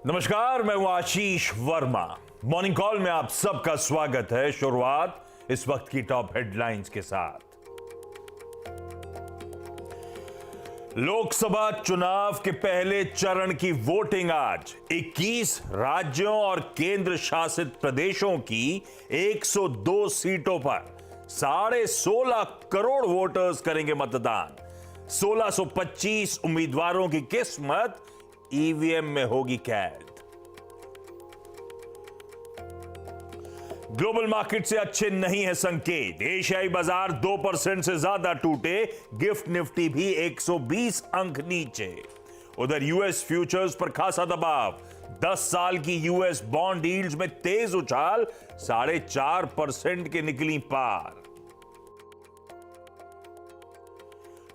नमस्कार, मैं हूं आशीष वर्मा। मॉर्निंग कॉल में आप सबका स्वागत है। शुरुआत इस वक्त की टॉप हेडलाइंस के साथ। लोकसभा चुनाव के पहले चरण की वोटिंग आज 21 राज्यों और केंद्र शासित प्रदेशों की 102 सीटों पर 16.5 करोड़ वोटर्स करेंगे मतदान। 1625 उम्मीदवारों की किस्मत ईवीएम में होगी कैद। ग्लोबल मार्केट से अच्छे नहीं है संकेत। एशियाई बाजार 2% से ज्यादा टूटे। गिफ्ट निफ्टी भी 120 अंक नीचे। उधर यूएस फ्यूचर्स पर खासा दबाव। 10 साल की यूएस बॉन्ड यील्ड्स में तेज उछाल। 4.5% के निकली पार।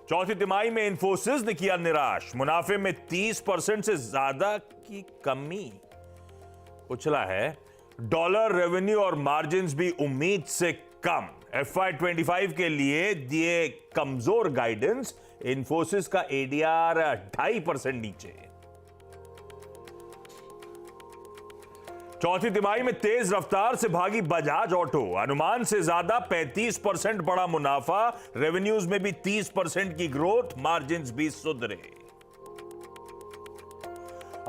चौथी तिमाही में इंफोसिस ने किया निराश। मुनाफे में 30% से ज्यादा की कमी। उछला है डॉलर। रेवेन्यू और मार्जिन्स भी उम्मीद से कम। FY25 के लिए दिए कमजोर गाइडेंस। इंफोसिस का एडीआर 2.5% नीचे। चौथी तिमाही में तेज रफ्तार से भागी बजाज ऑटो। अनुमान से ज्यादा 35% बढ़ा मुनाफा। रेवेन्यूज में भी 30% की ग्रोथ। मार्जिन्स भी सुधरे।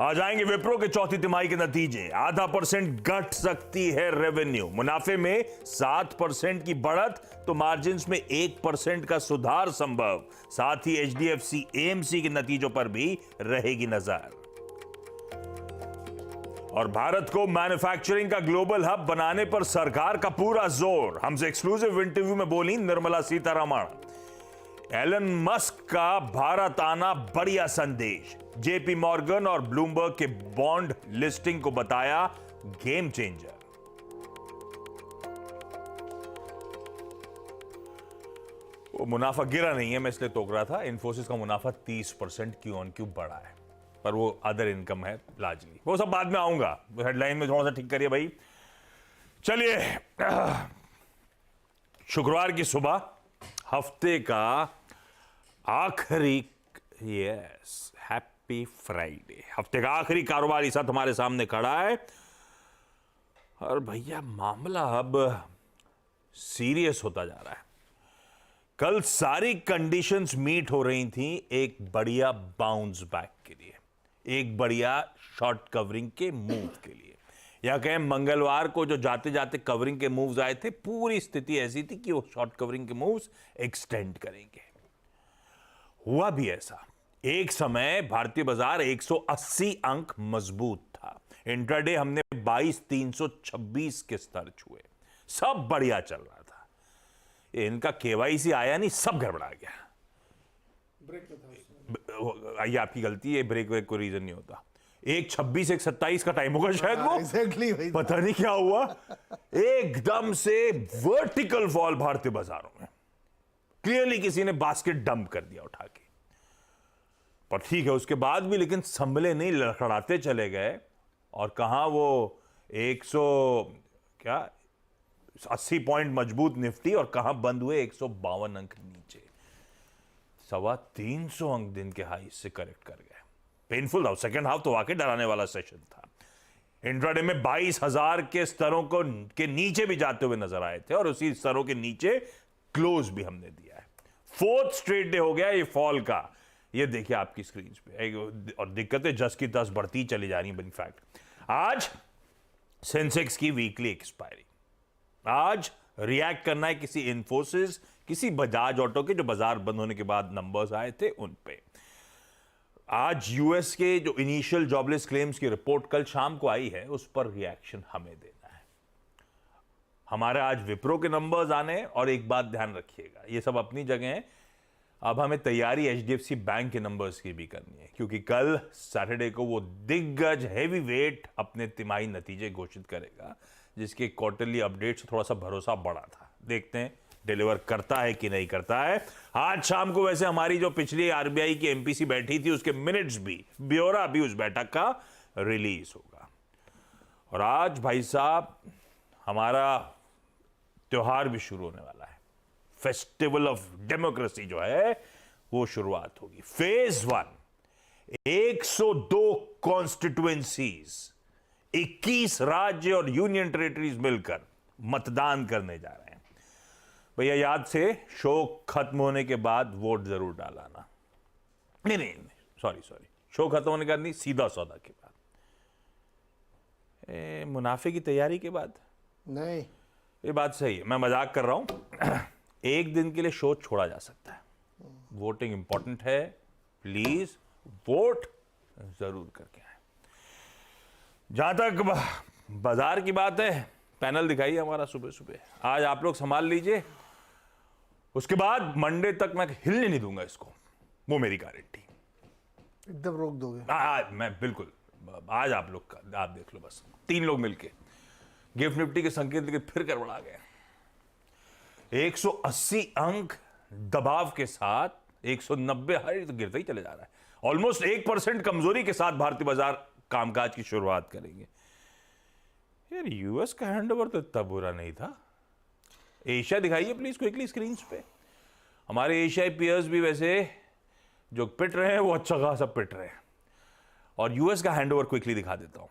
आ जाएंगे विप्रो के चौथी तिमाही के नतीजे। 0.5% घट सकती है रेवेन्यू। मुनाफे में 7% की बढ़त तो मार्जिन्स में 1% का सुधार संभव। साथ ही HDFC AMC के नतीजों पर भी रहेगी नजर। और भारत को मैन्युफैक्चरिंग का ग्लोबल हब बनाने पर सरकार का पूरा जोर। हमसे एक्सक्लूसिव इंटरव्यू में बोली निर्मला सीतारमण। एलन मस्क का भारत आना बढ़िया संदेश। JP मॉर्गन और ब्लूमबर्ग के बॉन्ड लिस्टिंग को बताया गेम चेंजर। वो मुनाफा गिरा नहीं है, मैं इसलिए टोक रहा था। इंफोसिस का मुनाफा 30% क्यू ऑन क्यू बढ़ा है, पर वो अदर इनकम है लार्जली। वो सब बाद में आऊंगा। हेडलाइन में थोड़ा सा ठीक करिए भाई। चलिए, शुक्रवार की सुबह, हफ्ते का आखिरी, यस, हैप्पी फ्राइडे। हफ्ते का आखिरी कारोबारी साथ हमारे सामने खड़ा है। और भैया मामला अब सीरियस होता जा रहा है। कल सारी कंडीशंस मीट हो रही थी एक बढ़िया बाउंस बैक के लिए, एक बढ़िया शॉर्ट कवरिंग के मूव के लिए। या कहें मंगलवार को जो जाते जाते कवरिंग के मूव्स आए थे, पूरी स्थिति ऐसी थी कि वो शॉर्ट कवरिंग के मूव्स एक्सटेंड करेंगे। हुआ भी ऐसा। एक समय भारतीय बाजार 180 अंक मजबूत था। इंट्राडे हमने 22,326 के स्तर छुए। सब बढ़िया चल रहा था। इनका KYC आया नहीं, सब गड़बड़ा गया। ब्रेक था। ये आपकी गलती है। ब्रेक को रीजन नहीं होता। 1.26 1.27 का टाइम होगा शायद। वो exactly पता नहीं क्या हुआ, एकदम से वर्टिकल फॉल भारतीय बाजारों में। क्लियरली किसी ने बास्केट डंप कर दिया उठा के। पर ठीक है, उसके बाद भी लेकिन संभले नहीं, लड़खड़ाते चले गए। और कहां वो 80 पॉइंट मजबूत निफ्टी, और कहां बंद हुए 152 अंक नीचे। 325 अंक दिन के हाई से करेक्ट कर गए। पेनफुल था। सेकंड हाफ तो वाकई डराने वाला सेशन था। इंट्राडे में 22,000 के स्तरों के नीचे भी जाते हुए नजर आए थे, और उसी स्तरों के नीचे क्लोज भी हमने दिया है। 4th स्ट्रेट डे हो गया ये फॉल का। ये देखिए आपकी स्क्रीन पे। और दिक्कतें जस की तस बढ़ती चली जा रही हैं। इनफैक्ट आज सेंसेक्स की वीकली एक्सपायरी। आज रिएक्ट करना है किसी इंफोसिस, किसी बजाज ऑटो के जो बाजार बंद होने के बाद नंबर्स आए थे उन पे। आज यूएस के जो इनिशियल जॉबलेस क्लेम्स की रिपोर्ट कल शाम को आई है, उस पर रिएक्शन हमें देना है। हमारे आज विप्रो के नंबर्स आने हैं। और एक बात ध्यान रखिएगा, ये सब अपनी जगह है। अब हमें तैयारी HDFC बैंक के नंबर्स की भी करनी है, क्योंकि कल सैटरडे को वो दिग्गज हेवी वेट अपने तिमाही नतीजे घोषित करेगा, जिसके क्वार्टरली अपडेट से थोड़ा सा भरोसा बढ़ा था। देखते हैं डिलीवर करता है कि नहीं करता है। आज शाम को वैसे हमारी जो पिछली RBI की MPC बैठी थी, उसके मिनट्स भी, ब्यौरा भी उस बैठक का रिलीज होगा। और आज भाई साहब हमारा त्योहार भी शुरू होने वाला है। फेस्टिवल ऑफ डेमोक्रेसी जो है वो शुरुआत होगी। फेज 1 102 कॉन्स्टिट्युएंसीज, 21 राज्य और यूनियन टेरिटरीज मिलकर मतदान करने जा रहे हैं। भैया याद से शो खत्म होने के बाद वोट जरूर डालाना। नहीं, सॉरी, शो खत्म होने के बाद नहीं, सीधा सौदा के बाद, मुनाफे की तैयारी के बाद नहीं, ये बात सही है, मैं मजाक कर रहा हूं। एक दिन के लिए शो छोड़ा जा सकता है। वोटिंग इंपॉर्टेंट है, प्लीज वोट जरूर करके आए। जहां तक बाजार की बात है, पैनल दिखाइए हमारा सुबह सुबह, आज आप लोग संभाल लीजिए, उसके बाद मंडे तक मैं हिलने नहीं दूंगा इसको, वो मेरी गारंटी। एकदम रोक दोगे? मैं बिल्कुल, आज आप लोग का आप देख लो, बस 3 लोग मिलके गिफ्ट निफ्टी के संकेत लेके फिर गड़बड़ा गए। 180 अंक दबाव के साथ 190, हर तो गिरता ही चले जा रहा है। ऑलमोस्ट 1% कमजोरी के साथ भारतीय बाजार कामकाज की शुरुआत करेंगे। यार यूएस का हैंडओवर तो इतना बुरा नहीं था। एशिया दिखाइए प्लीज क्विकली स्क्रीन पे। हमारे एशियाई पीयर्स भी वैसे जो पिट रहे हैं वो अच्छा खासा पिट रहे हैं। और यूएस का हैंडओवर क्विकली दिखा देता हूं।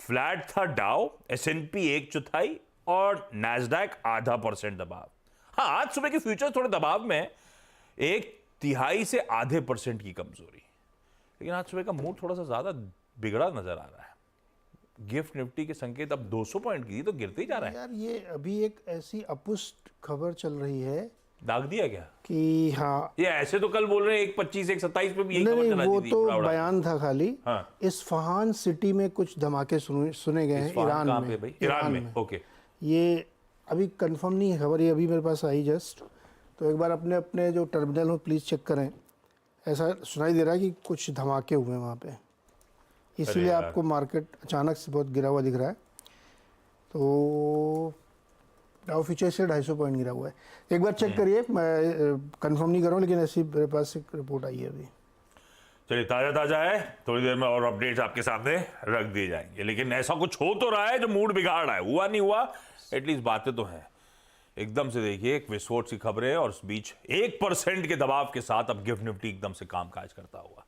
फ्लैट था डाउ, एसएनपी 1/4 और नैस्डैक 0.5% दबाव। हाँ, आज सुबह के फ्यूचर्स थोड़े दबाव में, 1/3 से 0.5% की कमजोरी, लेकिन आज सुबह का मूड थोड़ा सा ज्यादा बिगड़ा नजर आ रहा है। गिफ्ट निफ्टी के संकेत अब 200 पॉइंट की तो गिरते ही जा रहा है। यार ये अभी एक ऐसी अपुष्ट खबर चल रही है, दाग दिया क्या कि हाँ, ये ऐसे तो कल बोल रहे हैं 1.25 1.27 पे भी यही खबर नहीं, चला वो दी थी, तो उड़ा उड़ा। बयान था खाली। हाँ। इस्फहान सिटी में कुछ धमाके सुने गए हैं, ईरान कहाँ में। पे भाई? ईरान में, ओके। ये अभी कंफर्म नहीं है खबर, ये अभी मेरे पास आई जस्ट, तो एक बार अपने अपने जो टर्मिनल हो प्लीज़ चेक करें। ऐसा सुनाई दे रहा है कि कुछ धमाके हुए हैं वहाँ पे, इसीलिए यार। आपको मार्केट अचानक से बहुत गिरा हुआ दिख रहा है। तो डाउ फ्यूचर से 250 पॉइंट गिरा हुआ है। एक बार चेक करिए, मैं कंफर्म नहीं कर रहा हूँ, लेकिन ऐसी मेरे पास एक रिपोर्ट आई है अभी। चलिए, ताजा है, थोड़ी देर में और अपडेट्स आपके सामने रख दिए जाएंगे। लेकिन ऐसा कुछ हो तो रहा है जो मूड बिगाड़ रहा है। हुआ नहीं हुआ, एटलीस्ट बातें तो हैं। एकदम से देखिए एक विस्फोट सी खबरें और उस बीच 1% के दबाव के साथ अब गिफ्ट निफ्टी एकदम से कामकाज करता हुआ।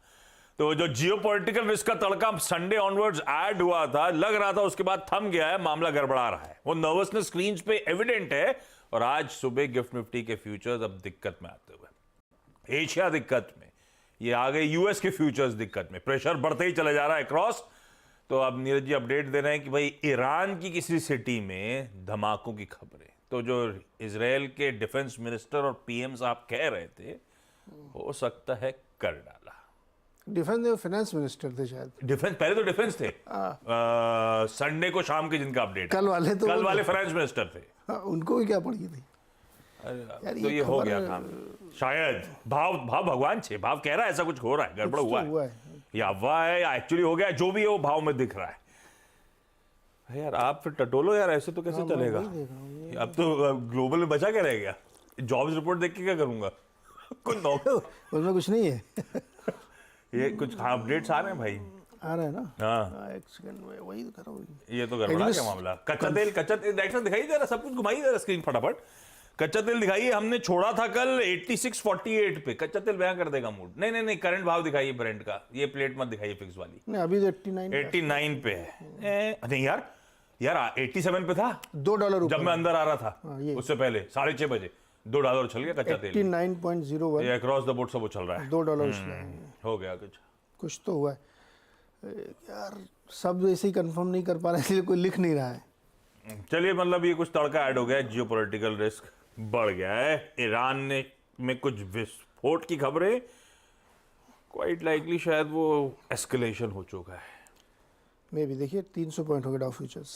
तो जो जियोपॉलिटिकल रिस्क का तड़का संडे ऑनवर्ड्स ऐड हुआ था, लग रहा था उसके बाद थम गया है, मामला गड़बड़ा रहा है। वो नर्वसनेस स्क्रीन पे एविडेंट है। और आज सुबह गिफ्ट निफ्टी के फ्यूचर्स अब दिक्कत में आते हुए, एशिया दिक्कत में, ये आ गए यूएस के फ्यूचर्स दिक्कत में, प्रेशर बढ़ते ही चले जा रहा है क्रॉस। तो अब नीरज जी अपडेट दे रहे हैं कि भाई ईरान की किसी सिटी में धमाकों की खबरें। तो जो इजराइल के डिफेंस मिनिस्टर और पीएम साहब कह रहे थे, हो सकता है कर डाला। डिफेंस फाइनेंस मिनिस्टर थे शायद। डिफेंस, पहले तो डिफेंस थे, संडे को शाम के जिनका अपडेट, कल वाले तो कल वाले फाइनेंस मिनिस्टर थे। हाँ, उनको भी क्या पड़ी थी यार तो ये हो गया काम शायद। भाव भगवान छे, भाव कह रहा है ऐसा कुछ हो रहा है, गड़बड़ कुछ हुआ तो है, या अफवाह है या एक्चुअली हो गया, जो भी है वो भाव में दिख रहा है। यार आप फिर टटोलो यार, ऐसे तो कैसे चलेगा। अब तो ग्लोबल में बचा क्या रह गया। जॉब्स रिपोर्ट देख के क्या करूंगा। कुछ उसमें कुछ नहीं है। ये कुछ अपडेट्स आ रहे हैं भाई, आ रहा है ना। हाँ, एक सेकंड में वही तो कर रहा हूँ। ये तो गड़बड़ा क्या मामला। कच्चा तेल डायरेक्टर दिखाई दे रहा, सब कुछ घुमाई दे रहा स्क्रीन फटाफट। कच्चा तेल दिखाइए, हमने छोड़ा था कल 86.48 पे। कच्चा तेल बयां कर देगा मूड। नहीं, करंट भाव दिखाइए ब्रेंट का, ये प्लेट मत दिखाइए फिक्स वाली। नहीं, अभी तो 89 पे है। नहीं यार 87 पे था $2 जब मैं अंदर आ रहा था। हाँ, ये उससे पहले 6:30 बजे $2 चल गया कच्चा तेल। 89.01 ये अक्रॉस द बोर्ड सब वो चल रहा है। $2 हो गया कुछ तो हुआ है यार। सब ऐसे ही कंफर्म नहीं कर पा रहे, इसलिए कोई लिख नहीं रहा है। चलिए, मतलब ये कुछ तड़का ऐड हो गया है, जियोपॉलिटिकल रिस्क बढ़ गया है। ईरान में कुछ विस्फोट की खबरें, क्वाइट लाइकली शायद वो एस्केलेशन हो चुका है। मे भी देखिए 300 पॉइंट हो गए डाउ फ्यूचर्स।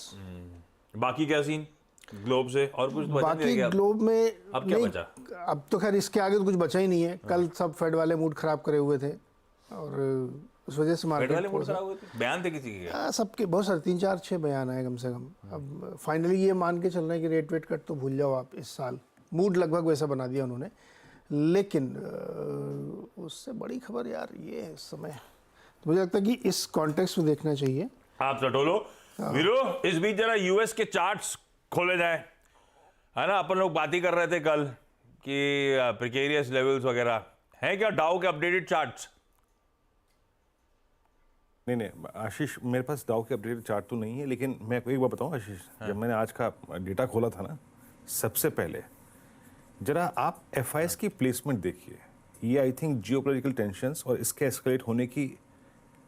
बाकी क्या सीन ग्लोब से, और कुछ बचा नहीं बाकी गया? ग्लोब में अब क्या नहीं, बचा? अब तो खैर इसके आगे तो कुछ बचा ही नहीं है। कल सब फेड वाले मूड खराब करे हुए थे और उस वजह से पेट वाले मार्केट मूड खराब हुए थे? बयान थे किसी के? सबके बहुत सारे 3-4-6 बयान आए कम से कम। अब फाइनली ये मान के चल रहे हैं कि रेट वेट कट तो भूल जाओ आप इस साल। मूड लगभग वैसा बना दिया उन्होंने। लेकिन उससे बड़ी खबर यार ये है इस समय, तो मुझे लगता है कि इस कॉन्टेक्स्ट में देखना चाहिए। आप टटोलो वीरो, इस बीच जरा यूएस के चार्ट्स खोले जाए, है ना। अपन लोग बात ही कर रहे थे कल कि प्रिकेरियस लेवल्स वगैरह हैं क्या, डाउ के अपडेटेड चार्ट्स। नहीं नहीं आशीष, मेरे पास डाउ के अपडेटेड चार्ट तो नहीं है, लेकिन मैं आपको एक बार बताऊं आशीष, जब मैंने आज का डेटा खोला था ना, सबसे पहले जरा आप एफआईएस की प्लेसमेंट देखिए। ये आई थिंक जियोपॉलिटिकल टेंशंस और इसके एस्केलेट होने की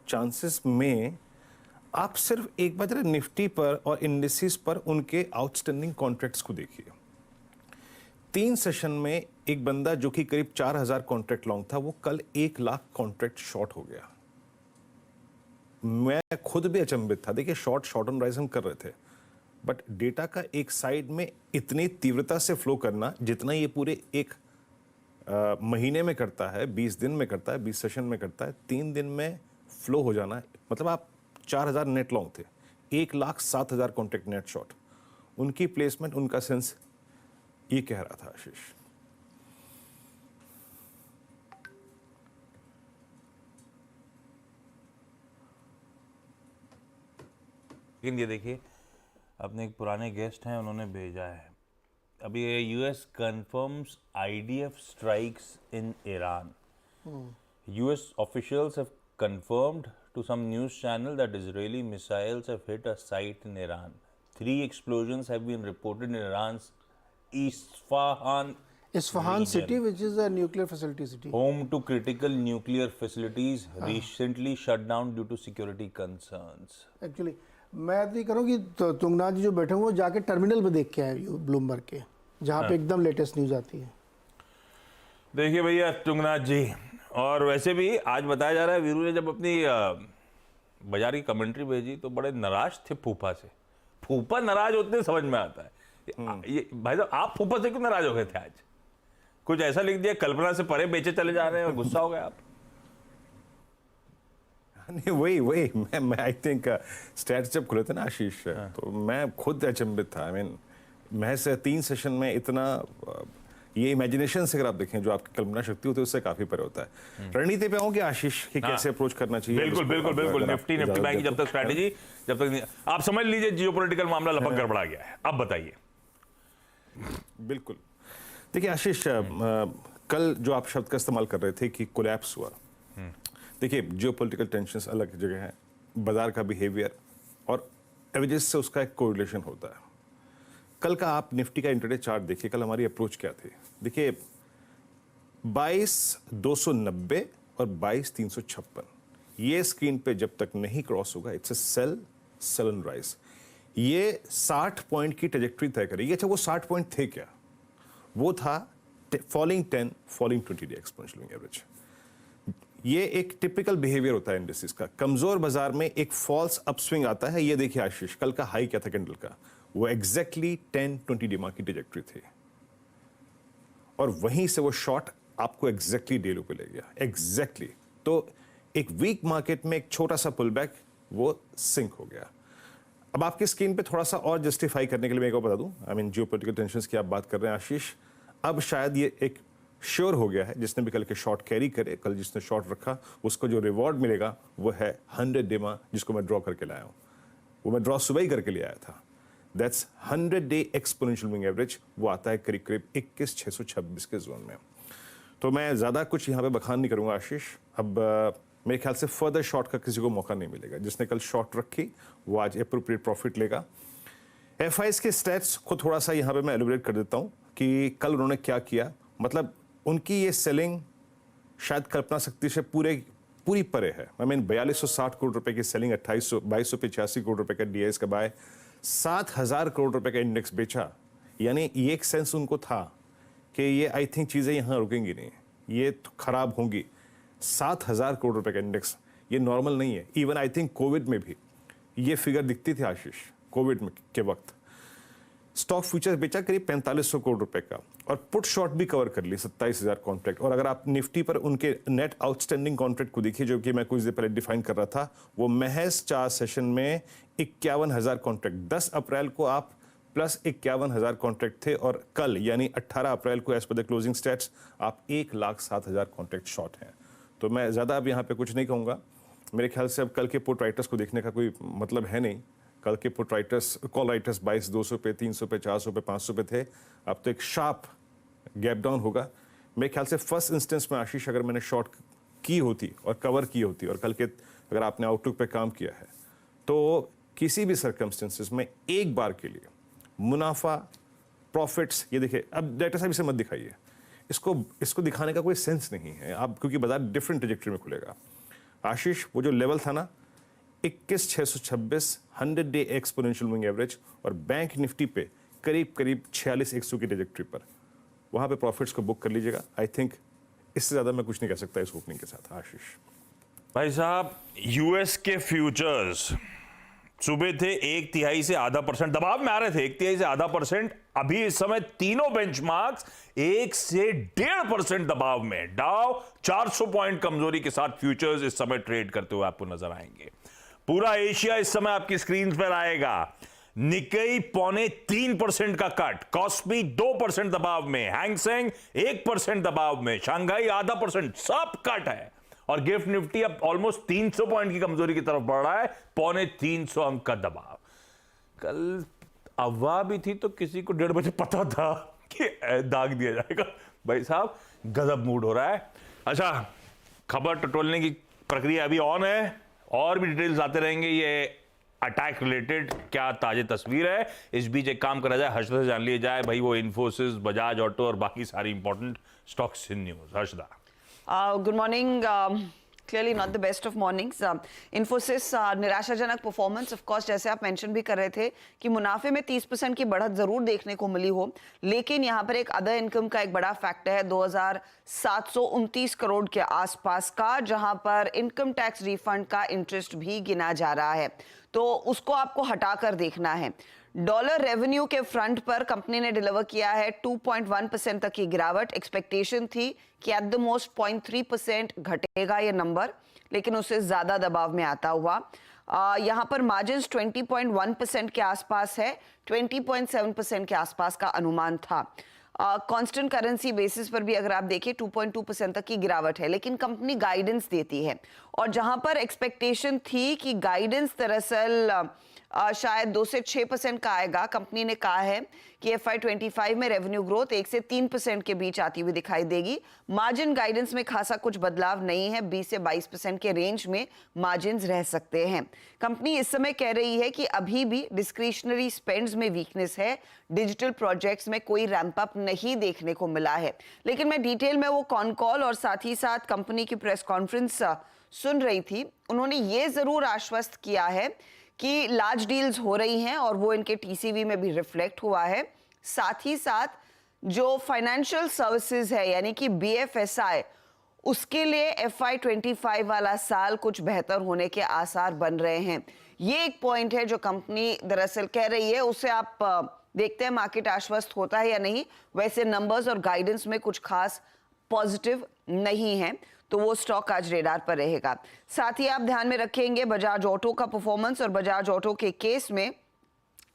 चांसेस में आप सिर्फ एक बार जरा निफ्टी पर और इंडिसेस पर उनके आउटस्टैंडिंग कॉन्ट्रैक्ट्स को देखिए। 3 सेशन में एक बंदा जो कि करीब 4000 कॉन्ट्रैक्ट लॉन्ग था, वो कल 1 लाख कॉन्ट्रैक्ट शॉर्ट हो गया। मैं खुद भी अचंभित था। देखिए शॉर्ट ऑन राइज हम कर रहे थे, बट डेटा का एक साइड में इतनी तीव्रता से फ्लो करना, जितना ये पूरे एक महीने में करता है, 20 दिन में करता है, 20 सेशन में करता है, 3 दिन में फ्लो हो जाना, मतलब आप 4000 नेट लॉन्ग थे, 1,07,000 कॉन्ट्रैक्ट नेट शॉर्ट। उनकी प्लेसमेंट, उनका सेंस ये कह रहा था आशीष। लेकिन ये देखिए, अपने एक पुराने गेस्ट हैं, उन्होंने भेजा है अभी ये US confirms IDF strikes in Iran. US officials have confirmed to some news channel that Israeli missiles have hit a site in Iran. 3 explosions have been reported in Iran's Isfahan Isfahan region, city, which is a nuclear facility city. home to critical nuclear facilities, recently shut down due to security concerns. Actually मैं तो ये करूँ कि तुंगनाथ जी जो बैठे हुए वो जाके टर्मिनल पे देख के आए ब्लूमबर्ग के, जहाँ पे एकदम लेटेस्ट न्यूज़ आती है। देखिए भैया तुंगनाथ जी, और वैसे भी आज बताया जा रहा है वीरू ने जब अपनी बाजार की कमेंट्री भेजी तो बड़े नाराज थे फूफा से। फूफा नाराज होते हैं, समझ में आता है। ये भाई साहब, आप फूफा से क्यों नाराज हो गए थे आज? कुछ ऐसा लिख दिया, कल्पना से परे बेचे चले जा रहे हैं और गुस्सा हो गए आप? नहीं वही मैं आई थिंक स्टैट्स जब खुले थे ना आशीष, तो मैं खुद अचंभित था। आई मीन महज 3 सेशन में इतना, ये इमेजिनेशन से अगर आप देखें, जो आपकी कल्पना शक्ति होती है उससे काफी परे होता है। रणनीति पे आऊँ कि आशीष कि कैसे अप्रोच करना चाहिए? बिल्कुल बिल्कुल बिल्कुल। निफ्टी बैंक की जब तक स्ट्रैटेजी, जब तक आप समझ लीजिए जियोपॉलिटिकल मामला लगभग गड़बड़ा गया है। अब बताइए। बिल्कुल। देखिए आशीष, कल जो आप शब्द का इस्तेमाल कर रहे थे कि कोलैप्स हुआ, देखिए जियोपॉलिटिकल टेंशंस अलग जगह है, बाजार का बिहेवियर और एवरेजेस से उसका एक कोरिलेशन होता है। कल का आप निफ्टी का इंट्राडे चार्ट देखिए, कल हमारी अप्रोच क्या थी? देखिए 22,290 और 22,356, ये स्क्रीन पे जब तक नहीं क्रॉस होगा, it's a sell and rise. ये 60 पॉइंट की ट्रेजेक्टरी तय करेगी। अच्छा, वो 60 पॉइंट थे क्या? वो था falling 10, falling 20 day exponential average. ये एक टिपिकल बिहेवियर होता है इंडिसेस का। कमजोर बाजार में एक फॉल्स अपस्विंग आता है। ये देखिए आशीष, कल का हाई क्या था कैंडल का? वो एग्जैक्टली 10-20 डे की ट्रेजेक्टरी थी, और वहीं से वो शॉर्ट आपको एग्जैक्टली डे लो पे ले गया। एग्जैक्टली। तो एक वीक मार्केट में एक छोटा सा पुल बैक, वो सिंक हो गया। अब आपकी स्क्रीन पे थोड़ा सा और जस्टिफाई करने के लिए मैं एक और बता दूं, आई मीन जियोपॉलिटिकल टेंशंस की आप बात कर रहे हैं आशीष, अब शायद ये एक श्योर हो गया है, जिसने भी कल के शॉर्ट कैरी करे, कल जिसने शॉर्ट रखा, उसको जो रिवॉर्ड मिलेगा वो है 100 डे जिसको मैं ड्रॉ करके लाया हूं। वो मैं ड्रॉ सुबह ही करके ले आया था। That's 100 day exponential moving average. वो आता है करीब करीब 21,626 के जोन में। तो मैं ज़्यादा कुछ यहाँ पे बखान नहीं करूँगा आशीष। अब मेरे ख्याल से फर्दर शॉर्ट का किसी को मौका नहीं मिलेगा। जिसने कल शॉर्ट रखी वो आज अप्रोप्रिएट प्रॉफिट लेगा। एफआईएस के स्टैट्स को थोड़ा सा यहाँ पे मैं एलिब्रेट कर देता हूँ कि कल उन्होंने क्या किया। मतलब उनकी ये सेलिंग शायद कल्पना शक्ति से पूरी परे है। आई मीन 4260 करोड़ रुपए की सेलिंग, 2285 करोड़ रुपए का डीआईएस का बाय, 7000 करोड़ रुपए का इंडेक्स बेचा। यानी ये एक सेंस उनको था कि ये आई थिंक चीज़ें यहाँ रुकेंगी नहीं, ये तो खराब होंगी। 7000 करोड़ रुपए का इंडेक्स, ये नॉर्मल नहीं है। इवन आई थिंक कोविड में भी ये फिगर दिखती थी आशीष। कोविड में के वक्त स्टॉक फ्यूचर्स बेचा करीब 4500 करोड़ रुपए का, और पुट शॉर्ट भी कवर कर ली 27,000 कॉन्ट्रैक्ट। और अगर आप निफ्टी पर उनके नेट आउटस्टैंडिंग कॉन्ट्रैक्ट को देखिए, जो कि मैं कुछ देर पहले डिफाइन कर रहा था, वो महज 4 सेशन में 51,000 कॉन्ट्रैक्ट। 10 अप्रैल को आप प्लस 51,000 कॉन्ट्रैक्ट थे, और कल यानी 18 अप्रैल को as per the closing stats आप 1,07,000 कॉन्ट्रैक्ट शॉर्ट हैं। तो मैं ज़्यादा अब यहाँ पे कुछ नहीं कहूँगा। मेरे ख्याल से अब कल के पुट राइटर्स को देखने का कोई मतलब है नहीं। कल के पुट राइटर्स, कॉल राइटर्स 22,200 पे, 300 पे, 400 पे, 500 पे थे। अब तो एक शार्प गैप डाउन होगा। मेरे ख्याल से फर्स्ट इंस्टेंस में आशीष, अगर मैंने शॉर्ट की होती और कवर की होती और कल के अगर आपने आउटलुक पे काम किया है तो किसी भी सर्कमस्टेंसेस में एक बार के लिए मुनाफा प्रॉफिट्स, ये देखिए अब डायरेक्टर साहब इसे मत दिखाइए, इसको दिखाने का कोई सेंस नहीं है आप, क्योंकि बाजार डिफरेंट ट्रेजेक्टरी में खुलेगा। आशीष, वो जो लेवल था ना 21,626 100 डे एक्सपोनेंशियल मूविंग एवरेज और बैंक निफ्टी पे करीब 46,100 की ट्रेजेक्टरी पर, वहां पे प्रॉफिट्स को बुक कर लीजिएगा। आई थिंक इससे ज्यादा मैं कुछ नहीं कह सकता इस ओपनिंग के साथ। आशीष भाई साहब, यूएस के फ्यूचर्स सुबह थे 1/3 से आधा % दबाव में आ रहे थे, 1/3 से आधा %। अभी इस समय तीनों बेंचमार्क्स 1 से 1.5% दबाव में। डाउ 400 पॉइंट कमजोरी के साथ फ्यूचर्स इस समय ट्रेड करते हुए आपको नजर आएंगे। पूरा एशिया इस समय आपकी स्क्रीन पर आएगा। निकेई 2.25% का कट, कॉस्पी 2% दबाव में, हैंगसेंग 1% दबाव में, शंघाई आधा %, सब कट है। और गिफ्ट निफ्टी अब ऑलमोस्ट 300 पॉइंट की कमजोरी की तरफ बढ़ रहा है, 250 अंक का दबाव। कल अफवाह भी थी तो किसी को 1:30 बजे पता था कि दाग दिया जाएगा। भाई साहब गजब मूड हो रहा है। अच्छा, खबर टटोलने की प्रक्रिया अभी ऑन है, और भी डिटेल्स आते रहेंगे। ये अटैक रिलेटेड क्या ताजे तस्वीर है, इस बीच एक काम करा जाए, हर्षदा से जान लिया जाए भाई वो इन्फोसिस, बजाज ऑटो और बाकी सारी important stocks in news. Harshada, Good morning. Clearly not the best of mornings. Infosys निराशाजनक परफॉर्मेंस। ऑफ कोर्स जैसे आप मेंशन भी कर रहे थे कि मुनाफे में 30% की बढ़त जरूर देखने को मिली हो, लेकिन यहाँ पर एक अदर इनकम का एक बड़ा फैक्टर है 2,729 करोड़ के आसपास का, जहां पर इनकम टैक्स रिफंड का इंटरेस्ट भी गिना जा रहा है, तो उसको आपको हटाकर देखना है। डॉलर रेवेन्यू के फ्रंट पर कंपनी ने डिलीवर किया है 2.1% तक की गिरावट। एक्सपेक्टेशन थी कि एट द मोस्ट 0.3% घटेगा ये नंबर, लेकिन उससे ज्यादा दबाव में आता हुआ। यहां पर मार्जिन्स 20.1% के आसपास है, 20.7% के आसपास का अनुमान था। कांस्टेंट करेंसी बेसिस पर भी अगर आप देखिए 2.2% तक की गिरावट है, लेकिन कंपनी गाइडेंस देती है, और जहां पर एक्सपेक्टेशन थी कि गाइडेंस दरअसल शायद 2 से 6% का आएगा, कंपनी ने कहा है कि FY25 में रेवेन्यू ग्रोथ 1 से 3% के बीच आती हुई दिखाई देगी। मार्जिन गाइडेंस में खासा कुछ बदलाव नहीं है, 20 से 22% के रेंज में मार्जिन रह सकते हैं। कंपनी इस समय कह रही है कि अभी भी डिस्क्रिशनरी स्पेंड्स में वीकनेस है, डिजिटल प्रोजेक्ट्स में कोई रैंप अप नहीं देखने को मिला है। लेकिन मैं डिटेल में वो कॉन कॉल और साथ ही साथ कंपनी की प्रेस कॉन्फ्रेंस सुन रही थी। उन्होंने ये जरूर आश्वस्त किया है कि लार्ज डील्स हो रही हैं और वो इनके टीसीवी में भी रिफ्लेक्ट हुआ है। साथ ही साथ जो फाइनेंशियल सर्विसेज है यानी कि BFSI, उसके लिए FY25 वाला साल कुछ बेहतर होने के आसार बन रहे हैं। ये एक पॉइंट है जो कंपनी दरअसल कह रही है, उसे आप देखते हैं मार्केट आश्वस्त होता है या नहीं। वैसे नंबर्स और गाइडेंस में कुछ खास पॉजिटिव नहीं है, तो वो स्टॉक आज रेडार पर रहेगा। साथ ही आप ध्यान में रखेंगे बजाज ऑटो का परफॉर्मेंस, और बजाज ऑटो के केस में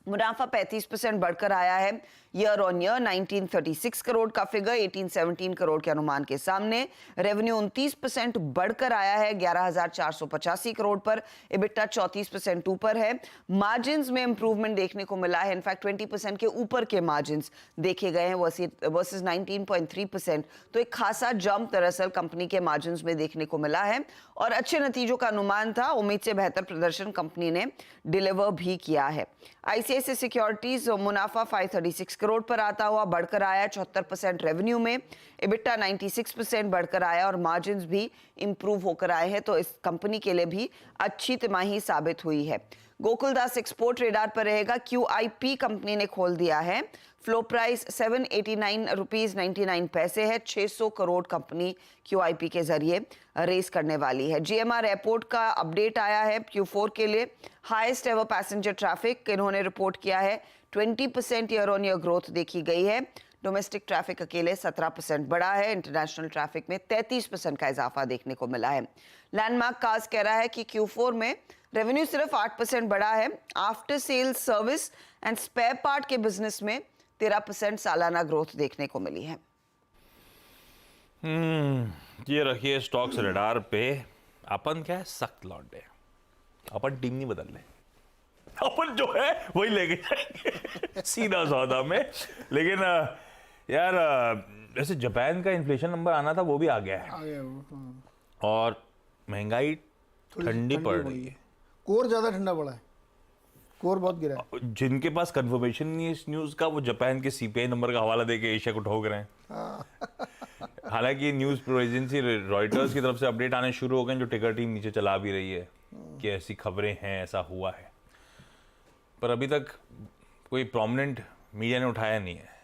मुनाफा 35% बढ़कर आया है ईयर ऑन ईयर। 1936 करोड़ का फिगर 1817 करोड़ के अनुमान के सामने। रेवेन्यू 29% बढ़कर आया है 11,485 करोड़ पर। EBITDA 34% ऊपर है। मार्जिन्स में इंप्रूवमेंट देखने को मिला है, इनफैक्ट 20% के ऊपर के मार्जिन्स देखे गए हैं वर्सेस 19.3%। तो एक खासा जंप दरअसल कंपनी के मार्जिन्स में देखने को मिला है, और अच्छे नतीजों का अनुमान था। उम्मीद से बेहतर प्रदर्शन कंपनी ने डिलीवर भी किया है। ICICI सिक्योरिटीज मुनाफा 536 करोड़ पर आता हुआ बढ़कर आया 74% रेवेन्यू में। EBITDA 96% बढ़कर आया और मार्जिन्स भी इंप्रूव होकर आए हैं, तो इस कंपनी के लिए भी अच्छी तिमाही साबित हुई है। गोकुलदास एक्सपोर्ट रेडार पर रहेगा। QIP कंपनी ने खोल दिया है। फ्लो प्राइस 789 रुपीज 99 पैसे है। 600 करोड़ कंपनी QIP के जरिए रेस करने वाली है। GMR एयरपोर्ट का अपडेट आया है Q4 के लिए। हाईएस्ट एवर पैसेंजर ट्रैफिक इन्होंने रिपोर्ट किया है। 20% ईयर ऑन ईयर ग्रोथ देखी गई है। डोमेस्टिक ट्रैफिक अकेले 17% बढ़ा है। इंटरनेशनल ट्रैफिक में 33% का इजाफा देखने को मिला है। लैंडमार्क कार्स कह रहा है कि Q4 में रेवेन्यू सिर्फ 8% बढ़ा है। After sales service and spare part के बिजनेस में 13% सालाना ग्रोथ देखने को मिली है। ये रखिए स्टॉक्स रेडार पे। अपन क्या है, सख्त लौंडे, अपन टीम नहीं बदल रहे, अपन जो है वही लेके जाएंगे सीधा सौदा में। लेकिन यार वैसे जापान का इन्फ्लेशन नंबर आना था, वो भी आ गया है। और महंगाई ठंडी पड़ रही है। कोर ज़्यादा ठंडा पड़ा है, कोर बहुत गिरा है। जिनके पास कंफर्मेशन नहीं है इस न्यूज़ का, वो जापान के सीपीआई नंबर का हवाला देके एशिया को ठोक रहे हैं। हालांकि न्यूज़ एजेंसी रॉयटर्स की तरफ से अपडेट आने शुरू हो गए, जो टिकर टीम नीचे चला भी रही है कि ऐसी खबरें हैं, ऐसा हुआ है, पर अभी तक कोई प्रोमिनेंट मीडिया ने उठाया नहीं है।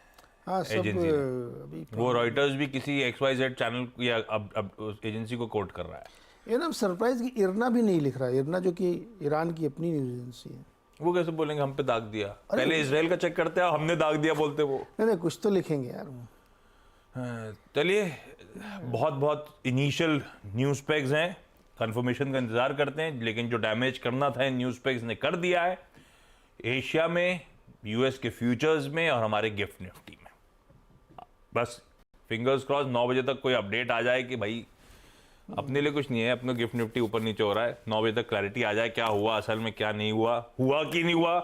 हाँ, सब एजेंसी ने। अभी वो रॉयटर्स भी किसी XYZ चैनल या अब एजेंसी को कोट कर रहा है। ये ना सरप्राइज की इरना भी नहीं लिख रहा है। इरना जो कि ईरान की अपनी न्यूज एजेंसी है। वो कैसे बोलेंगे हम पे दाग दिया? पहले इसराइल का चेक करते हैं, हमने दाग दिया बोलते वो। नहीं, कुछ तो लिखेंगे यार वो। हाँ, चलिए, बहुत बहुत इनिशियल न्यूज़ पैक्स हैं, कंफर्मेशन का इंतजार करते हैं, लेकिन जो डैमेज करना था इन न्यूज़ पैक्स ने कर दिया है, एशिया में, यूएस के फ्यूचर्स में और हमारे गिफ्ट निफ्टी में। बस फिंगर्स क्रॉस 9 बजे तक कोई अपडेट आ जाए कि भाई अपने लिए कुछ नहीं है, अपने गिफ्ट निफ्टी ऊपर नीचे हो रहा है, 9 बजे तक क्लैरिटी आ जाए क्या हुआ असल में, क्या नहीं हुआ, हुआ कि नहीं हुआ,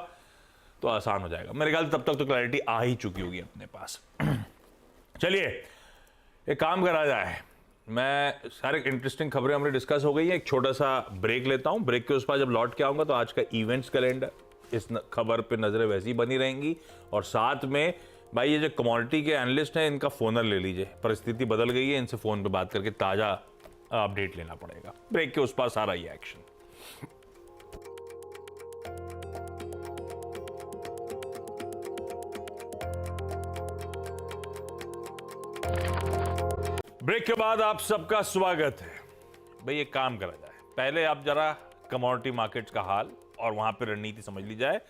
तो आसान हो जाएगा मेरे ख्याल। तब तक तो क्लैरिटी आ ही चुकी होगी अपने पास। चलिए, एक काम करा जाए, मैं सारे इंटरेस्टिंग खबरें हमारी डिस्कस हो गई है, एक छोटा सा ब्रेक लेता हूं। ब्रेक के उस पास जब लौट के आऊंगा तो आज का इवेंट्स कैलेंडर, इस खबर पे नजरें वैसी बनी रहेंगी, और साथ में भाई ये जो कमोडिटी के एनालिस्ट हैं इनका फोनर ले लीजिए, परिस्थिति बदल गई है, इनसे फोन पे बात करके ताजा अपडेट लेना पड़ेगा। ब्रेक के उस पास सारा ये एक्शन। ब्रेक के बाद आप सबका स्वागत है। भाई एक काम करा जाए, पहले आप जरा कमोडिटी मार्केट्स का हाल और वहां पे रणनीति समझ ली जाए,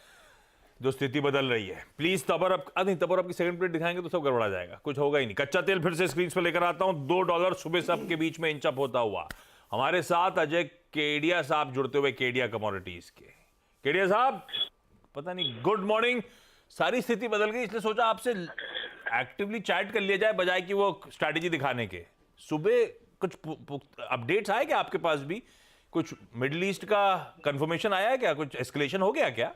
जो स्थिति बदल रही है। प्लीज तबर आपकी सेकंड प्लेट दिखाएंगे तो सब गड़बड़ा जाएगा, कुछ होगा ही नहीं। कच्चा तेल फिर से स्क्रीन पर लेकर आता हूं, $2 सुबह सब के बीच में इंचअप होता हुआ। हमारे साथ अजय केडिया साहब जुड़ते हुए, केडिया कमोडिटीज के। केडिया साहब, पता नहीं, गुड मॉर्निंग। सारी स्थिति बदल गई, इसलिए सोचा आपसे एक्टिवली चैट कर लिया जाए बजाय कि वो स्ट्रैटेजी दिखाने के। सुबह कुछ अपडेट्स आए क्या आपके पास भी? कुछ मिडिल ईस्ट का कंफर्मेशन आया है क्या? कुछ एस्केलेशन हो गया क्या?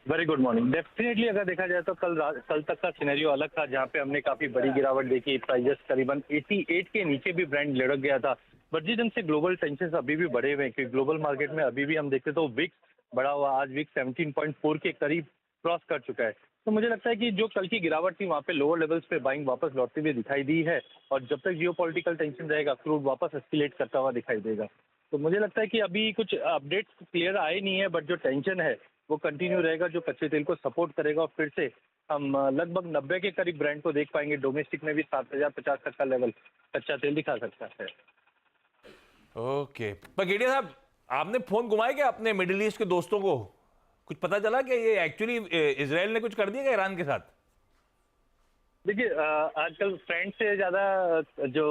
Very good morning. डेफिनेटली अगर देखा जाए तो कल तक का सिनेरियो अलग था, जहां पे हमने काफी बड़ी गिरावट देखी। प्राइजेस करीबन 88 के नीचे भी ब्रांड लुढ़क गया था। बट जिस ढंग से ग्लोबल टेंशन अभी भी बढ़े हुए हैं, क्योंकि ग्लोबल मार्केट में अभी भी हम देखते तो विक्स बढ़ा हुआ, आज विक्स 17.4 के करीब क्रॉस कर चुका है। तो मुझे लगता है कि जो कल की गिरावट थी वहाँ पे लोअर लेवल्स पे बाइंग वापस लौटती हुई दिखाई दी है, और जब तक जियोपॉलिटिकल टेंशन रहेगा क्रूड वापस एस्केलेट करता हुआ दिखाई देगा। तो मुझे लगता है कि अभी कुछ अपडेट्स क्लियर आए नहीं है, बट जो टेंशन है वो कंटिन्यू रहेगा, जो कच्चे तेल को सपोर्ट करेगा, और फिर से हम लगभग 90 के करीब ब्रांड को देख पाएंगे। डोमेस्टिक में भी 7050 तक का लेवल कच्चा तेल दिखा सकता है। ओके, पर केडिया साहब, आपने फोन घुमाया क्या अपने मिडिल ईस्ट के दोस्तों को? कुछ पता चला कि ये एक्चुअली इजराइल ने कुछ कर दिया क्या ईरान के साथ? देखिए, आजकल फ्रेंड से ज्यादा जो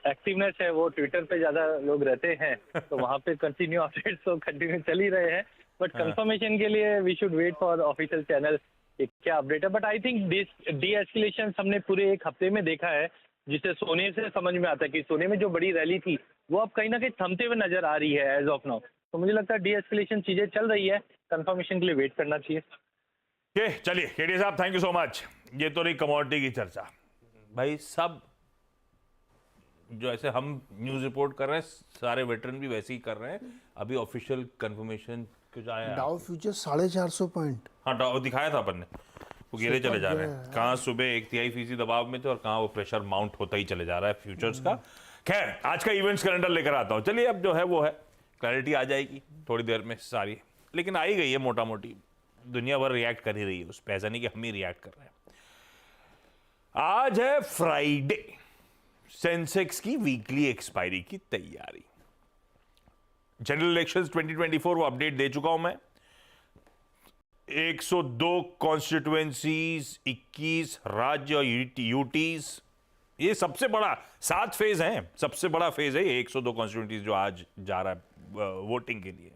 एक्टिवनेस है वो ट्विटर पे ज्यादा लोग रहते हैं, तो वहाँ पे कंटिन्यू अपडेट्स तो कंटिन्यू चल ही रहे हैं। बट कंफर्मेशन के लिए we should wait for official channel क्या अपडेट है। But I think de-escalation हमने पूरे एक हफ्ते में देखा है, जिसे सोने से समझ में आता है कि सोने में जो बड़ी रैली थी वो अब कहीं ना कहीं थमते हुए नजर आ रही है एज ऑफ नाउ। तो मुझे लगता है डी एस्केलेशन चीजें चल रही है, कंफर्मेशन के लिए वेट करना चाहिए। चलिए केडिया साहब, थैंक यू सो मच। ये तो रही कमोडिटी की चर्चा। भाई सब जो ऐसे हम न्यूज रिपोर्ट कर रहे हैं, सारे वेटरन भी वैसे ही कर रहे हैं। अभी ऑफिशियल कंफर्मेशन कुछ आया? डाउ फ्यूचर 450 पॉइंट। हाँ, डाउ दिखाया था अपन ने, वो गिरे चले जा रहे हैं। कहाँ सुबह 1/3% दबाव में थे और कहाँ वो प्रेशर माउंट होता ही चले जा रहा है फ्यूचर्स का। खैर, आज का इवेंट्स कैलेंडर लेकर आता हूँ। चलिए, अब जो है वो है, क्लैरिटी आ जाएगी थोड़ी देर में सारी, लेकिन आ ही गई है मोटा मोटी। दुनिया भर रिएक्ट कर ही रही है उस पर, ऐसा नहीं कि हम ही रिएक्ट कर रहे हैं। आज है फ्राइडे, सेंसेक्स की वीकली एक्सपायरी की तैयारी। जनरल इलेक्शंस 2024 वो अपडेट दे चुका हूं मैं। 102 कॉन्स्टिट्यूएंसीज, 21 राज्य और यूटीज, ये सबसे बड़ा 7 फेज हैं, सबसे बड़ा फेज है ये 102 कॉन्स्टिट्यूएंसीज जो आज जा रहा है वोटिंग के लिए।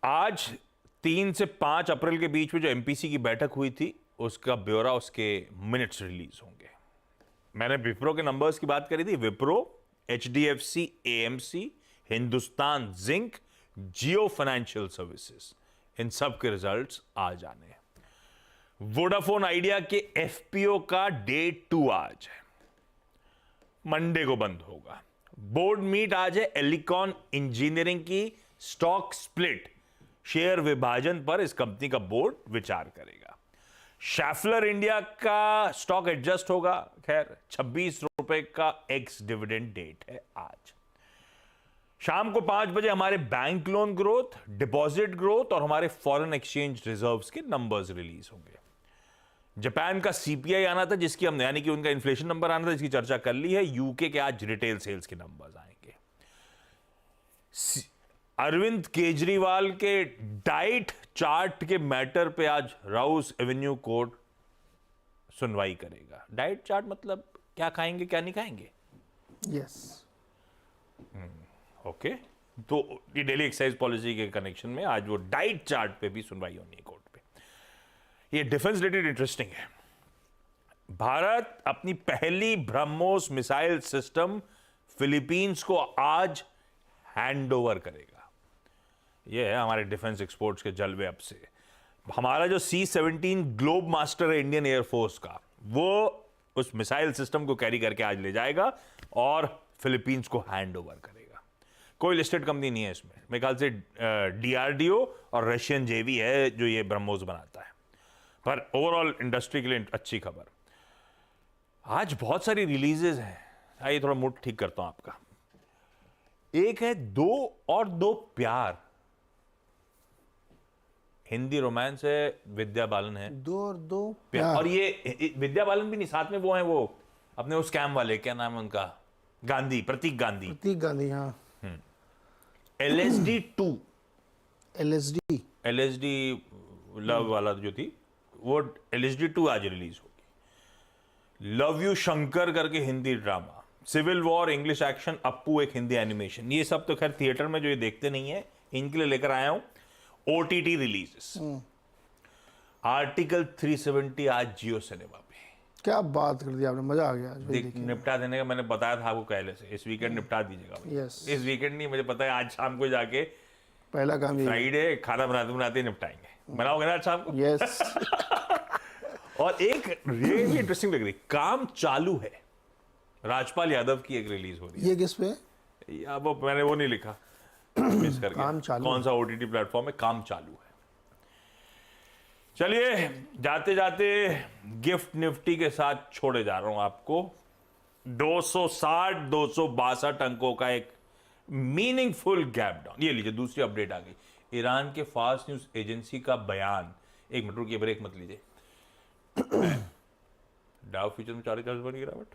आज 3 से 5 अप्रैल के बीच में जो एमपीसी की बैठक हुई थी उसका ब्यौरा, उसके मिनट्स रिलीज होंगे। मैंने विप्रो के नंबर्स की बात करी थी। Wipro, HDFC, AMC, Hindustan zinc, Jio financial services, इन सब के रिजल्ट्स आ जाने हैं। वोडाफोन आइडिया के एफपीओ का डे 2 आज है, मंडे को बंद होगा। बोर्ड मीट आज है। एलिकॉन इंजीनियरिंग की स्टॉक स्प्लिट, शेयर विभाजन पर इस कंपनी का बोर्ड विचार करेगा। शैफलर इंडिया का स्टॉक एडजस्ट होगा। खैर 26 रुपए का एक्स डिविडेंड डेट है आज। शाम को 5 बजे हमारे bank loan growth, deposit growth और हमारे फॉरेन एक्सचेंज रिजर्व्स के नंबर्स रिलीज होंगे। जापान का सीपीआई आना था, जिसकी हमने यानी कि उनका इन्फ्लेशन नंबर आना था, जिसकी चर्चा कर ली है। यूके के आज रिटेल सेल्स के नंबर्स आएंगे। अरविंद केजरीवाल के डाइट चार्ट के मैटर पे आज राउस एवेन्यू कोर्ट सुनवाई करेगा। डाइट चार्ट मतलब क्या खाएंगे क्या नहीं खाएंगे। यस। ओके, तो ये डेली एक्सरसाइज पॉलिसी के कनेक्शन में आज वो डाइट चार्ट पे भी सुनवाई होनी है कोर्ट पे। ये डिफेंस रिलेटेड इंटरेस्टिंग है। भारत अपनी पहली ब्रह्मोस मिसाइल सिस्टम फिलीपींस को आज हैंड ओवर करेगा। ये है हमारे डिफेंस एक्सपोर्ट्स के जलवे अब से। हमारा जो C-17 ग्लोब मास्टर है इंडियन एयरफोर्स का, वो उस मिसाइल सिस्टम को कैरी करके आज ले जाएगा और फिलीपींस को हैंड ओवर करेगा। कोई लिस्टेड कंपनी नहीं है इसमें, मेरे ख्याल से DRDO और रशियन जेवी है जो ये ब्रह्मोस बनाता है। पर ओवरऑल इंडस्ट्री के लिए अच्छी खबर। आज बहुत सारी रिलीजेस हैं। आइए थोड़ा मूड ठीक करता हूं आपका। एक है 2 और 2 प्यार, हिंदी रोमांस है, विद्या बालन है। 2 और 2 प्यार। और ये विद्या बालन भी नहीं, साथ में वो है वो अपने वो स्कैम वाले, क्या नाम है उनका, गांधी, प्रतीक गांधी। प्रतीक गांधी, हाँ। LSD 2, LSD लव वाला जो थी, वो LSD 2 आज रिलीज होगी। लव यू शंकर करके Hindi drama, civil war English action, Appu एक हिंदी एनिमेशन। ये सब तो खैर थिएटर में जो ये देखते नहीं है, इनके लिए लेकर आया हूं OTT रिलीजेस। आर्टिकल 370 आज जियो सिनेमा पे। क्या बात कर दी आपने, मजा आ गया आज भाई देख के। निपटा देने का मैंने बताया था आपको पहले से, इस वीकेंड निपटा दीजिएगा भाई। Yes. इस वीकेंड नहीं, मुझे पता है आज शाम को जाके पहला काम ये। फ्राइडे खाना बनाते बनाते निपटाएंगे। बनाओगे ना आज शाम को? यस। और एक ये भी इंटरेस्टिंग लग रही, काम चालू है, राजपाल यादव की एक रिलीज हो रही ये किस पे? है। या वो मैंने वो नहीं लिखा, मिस करके। काम चालू। कौन सा OTT प्लेटफॉर्म है? काम चालू है। चलिए जाते जाते गिफ्ट निफ्टी के साथ छोड़े जा रहा हूं आपको। 260 262 अंकों का एक मीनिंगफुल गैप डाउन। ये लीजिए दूसरी अपडेट आ गई। ईरान के फास्ट न्यूज एजेंसी का बयान। एक मिनट रुकिए, ब्रेक मत लीजिए। डाउ फ्यूचर में 40% की गिरावट।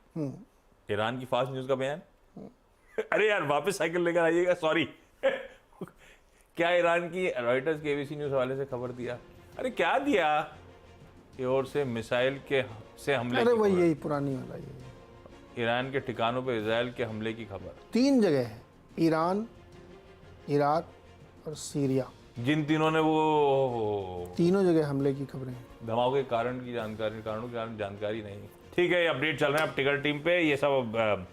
ईरान की फास्ट न्यूज का बयान। अरे यार वापस साइकिल लेकर आइएगा, सॉरी। क्या ईरान की रॉयटर्स के ABC न्यूज वाले से खबर दिया? अरे क्या दिया? की ओर से मिसाइल के से हमले अरे की वही खबर। यही पुरानी वाला ये। ईरान के ठिकानों पर इजराइल के हमले की खबर। 3 जगह है, ईरान, इराक और सीरिया। जिन तीनों ने वो तीनों जगह हमले की खबरें हैं। धमाके के कारण की जानकारी, कारणों के कारण जानकारी नहीं। ठीक है, ये अपडेट चल रहे हैं अब टिकर टीम पे। ये सब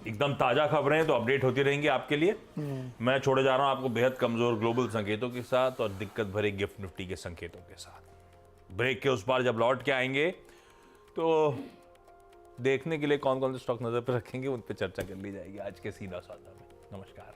एकदम ताजा खबरें हैं, तो अपडेट होती रहेंगी आपके लिए। मैं छोड़े जा रहा हूं आपको बेहद कमजोर ग्लोबल संकेतों के साथ और दिक्कत भरे गिफ्ट निफ्टी के संकेतों के साथ। ब्रेक के उस पार जब लौट के आएंगे तो देखने के लिए कौन कौन से स्टॉक नजर पर रखेंगे, उन पर चर्चा कर ली जाएगी आज के सीधा सौदा में। नमस्कार।